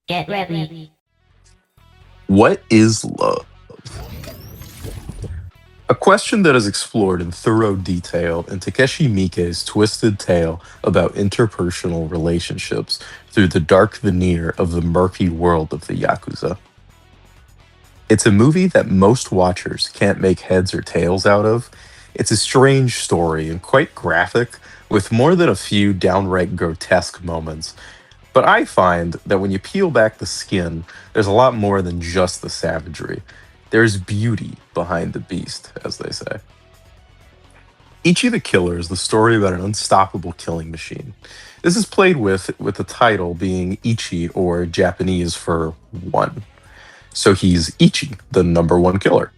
Get ready. What is love? A question that is explored in thorough detail in Takeshi Miike's twisted tale about interpersonal relationships through the dark veneer of the murky world of the Yakuza. It's a movie that most watchers can't make heads or tails out of. It's a strange story and quite graphic, with more than a few downright grotesque moments. But I find that when you peel back the skin, there's a lot more than just the savagery. There's beauty behind the beast, as they say. Ichi the Killer is the story about an unstoppable killing machine. This is played with the title being Ichi, or Japanese for one. So he's Ichi, the number one killer.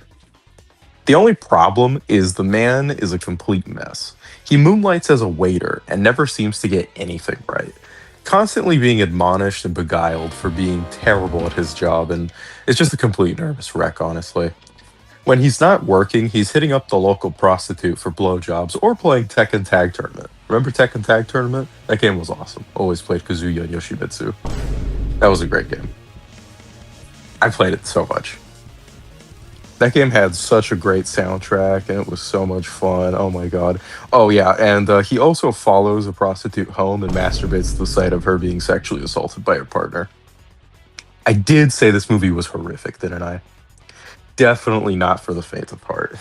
The only problem is the man is a complete mess. He moonlights as a waiter and never seems to get anything right, constantly being admonished and beguiled for being terrible at his job, and it's just a complete nervous wreck, honestly. When he's not working, he's hitting up the local prostitute for blowjobs or playing Tekken Tag Tournament. Remember Tekken Tag Tournament? That game was awesome. Always played Kazuya and Yoshimitsu. That was a great game. I played it so much. That game had such a great soundtrack and it was so much fun. Oh my god. Oh yeah, and he also follows a prostitute home and masturbates to the sight of her being sexually assaulted by her partner. I did say this movie was horrific, didn't I? Definitely not for the faint of heart.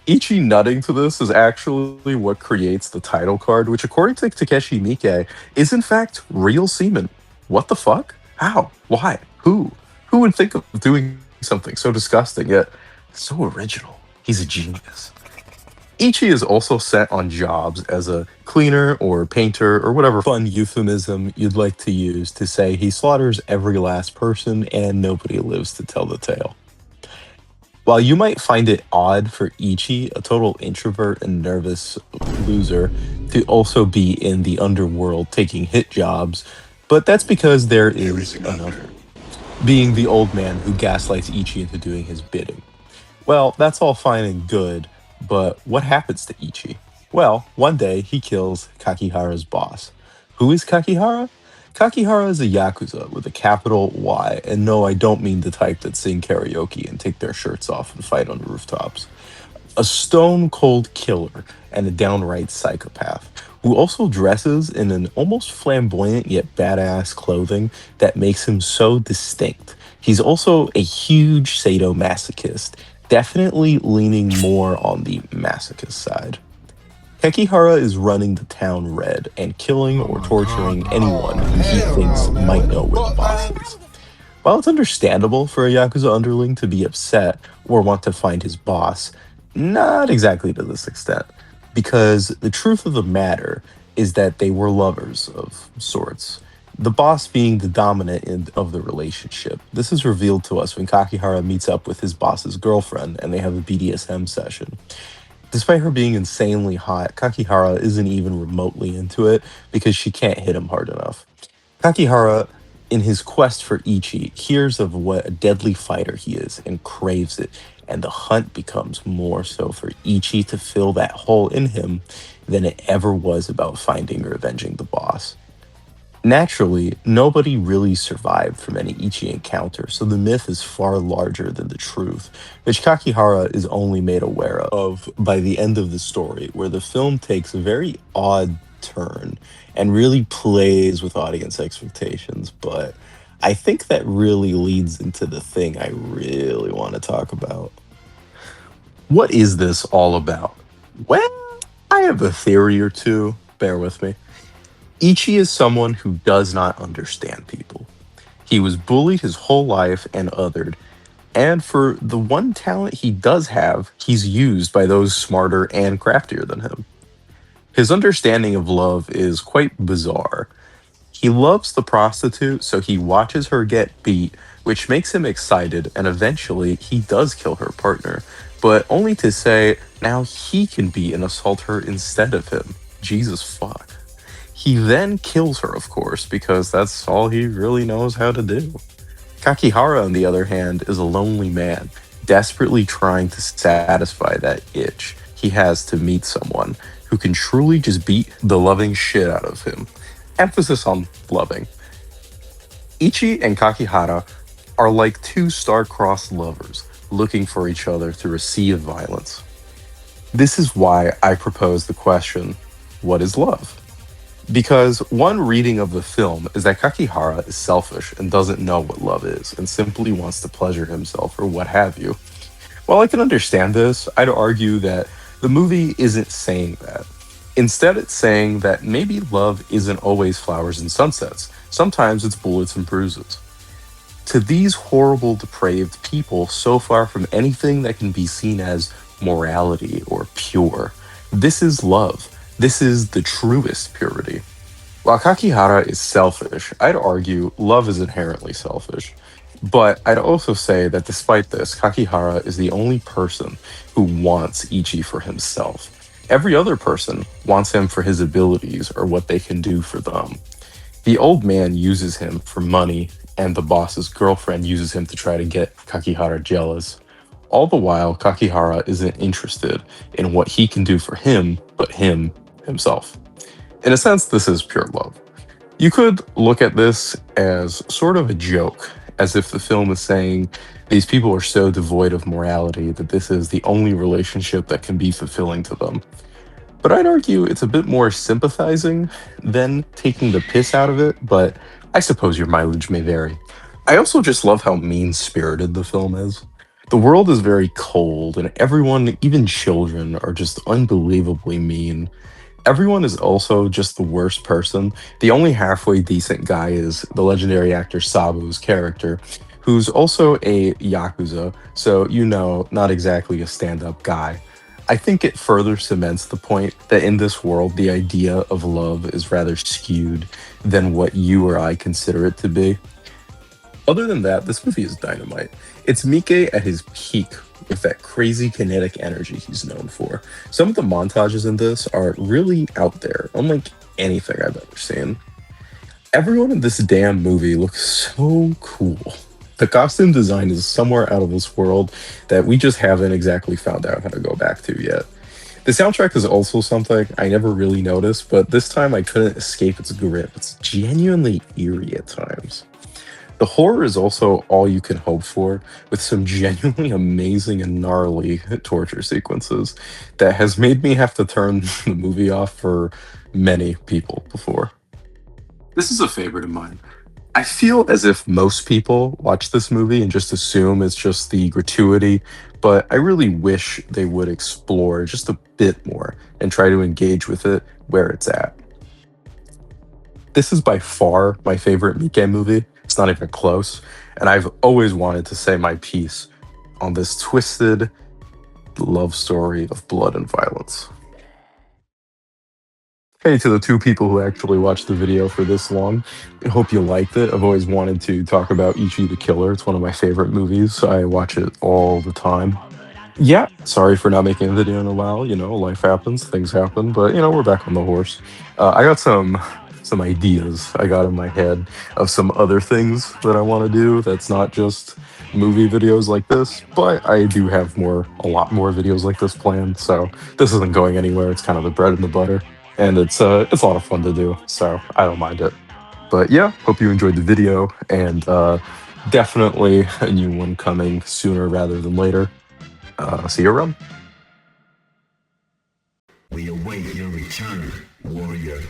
Ichi nutting to this is actually what creates the title card, which, according to Takeshi Miike, is in fact real semen. What the fuck? How? Why? Who? Who would think of doing something so disgusting yet so original? He's a genius. Ichi is also sent on jobs as a cleaner or painter or whatever fun euphemism you'd like to use to say he slaughters every last person and nobody lives to tell the tale. While you might find it odd for Ichi, a total introvert and nervous loser, to also be in the underworld taking hit jobs, but that's because there There is is another, another. being the old man who gaslights Ichi into doing his bidding. Well, that's all fine and good, but what happens to Ichi? Well, one day he kills Kakihara's boss. Who is Kakihara? Kakihara is a Yakuza with a capital Y, and no, I don't mean the type that sing karaoke and take their shirts off and fight on rooftops. A stone cold killer and a downright psychopath who also dresses in an almost flamboyant yet badass clothing that makes him so distinct. He's also a huge sadomasochist, definitely leaning more on the masochist side. Kakihara is running the town red and killing Oh or my god. torturing anyone Oh who he hell thinks no, might man. What know the where the fuck, boss man? is. While it's understandable for a Yakuza underling to be upset or want to find his boss, not exactly to this extent. Because the truth of the matter is that they were lovers of sorts. The boss being the dominant end of the relationship. This is revealed to us when Kakihara meets up with his boss's girlfriend and they have a BDSM session. Despite her being insanely hot, Kakihara isn't even remotely into it because she can't hit him hard enough. Kakihara, in his quest for Ichi, hears of what a deadly fighter he is and craves it, and the hunt becomes more so for Ichi to fill that hole in him than it ever was about finding or avenging the boss. Naturally, nobody really survived from any Ichi encounter, so the myth is far larger than the truth, which Kakihara is only made aware of by the end of the story, where the film takes a very odd turn and really plays with audience expectations. But I think that really leads into the thing I really want to talk about. What is this all about? Well, I have a theory or two. Bear with me. Ichi is someone who does not understand people. He was bullied his whole life and othered, and for the one talent he does have, he's used by those smarter and craftier than him. His understanding of love is quite bizarre. He loves the prostitute, so he watches her get beat, which makes him excited, and eventually he does kill her partner, but only to say now he can beat and assault her instead of him. Jesus fuck. He then kills her, of course, because that's all he really knows how to do. Kakihara, on the other hand, is a lonely man, desperately trying to satisfy that itch he has to meet someone who can truly just beat the loving shit out of him. Emphasis on loving. Ichi and Kakihara are like two star-crossed lovers looking for each other through a sea of violence. This is why I propose the question, what is love? Because one reading of the film is that Kakihara is selfish and doesn't know what love is and simply wants to pleasure himself or what have you. While I can understand this, I'd argue that the movie isn't saying that. Instead, it's saying that maybe love isn't always flowers and sunsets. Sometimes it's bullets and bruises. To these horrible, depraved people, so far from anything that can be seen as morality or pure, this is love. This is the truest purity. While Kakihara is selfish, I'd argue love is inherently selfish. But I'd also say that despite this, Kakihara is the only person who wants Ichi for himself. Every other person wants him for his abilities or what they can do for them. The old man uses him for money, and the boss's girlfriend uses him to try to get Kakihara jealous. All the while, Kakihara isn't interested in what he can do for him, but himself. In a sense, this is pure love. You could look at this as sort of a joke, as if the film is saying these people are so devoid of morality that this is the only relationship that can be fulfilling to them. But I'd argue it's a bit more sympathizing than taking the piss out of it, but I suppose your mileage may vary. I also just love how mean spirited the film is. The world is very cold, and everyone, even children, are just unbelievably mean. Everyone is also just the worst person. The only halfway decent guy is the legendary actor Sabu's character, who's also a Yakuza, so not exactly a stand up guy. I think it further cements the point that in this world, the idea of love is rather skewed than what you or I consider it to be. Other than that, this movie is dynamite. It's Miike at his peak with that crazy kinetic energy he's known for. Some of the montages in this are really out there, unlike anything I've ever seen. Everyone in this damn movie looks so cool. The costume design is somewhere out of this world that we just haven't exactly found out how to go back to yet. The soundtrack is also something I never really noticed, but this time I couldn't escape its grip. It's genuinely eerie at times. The horror is also all you can hope for, with some genuinely amazing and gnarly torture sequences that has made me have to turn the movie off for many people before. This is a favorite of mine. I feel as if most people watch this movie and just assume it's just the gratuity, but I really wish they would explore just a bit more and try to engage with it where it's at. This is by far my favorite Miike movie. It's not even close. And I've always wanted to say my piece on this twisted love story of blood and violence. Hey, to the two people who actually watched the video for this long, I hope you liked it. I've always wanted to talk about Ichi the Killer. It's one of my favorite movies. I watch it all the time. Yeah, sorry for not making a video in a while. Life happens, things happen, but we're back on the horse. I got some ideas I got in my head of some other things that I want to do. That's not just movie videos like this, but I do have a lot more videos like this planned. So this isn't going anywhere. It's kind of the bread and the butter, and it's a lot of fun to do. So I don't mind it. But yeah, hope you enjoyed the video, and definitely a new one coming sooner rather than later. See you around. We await your return, warrior.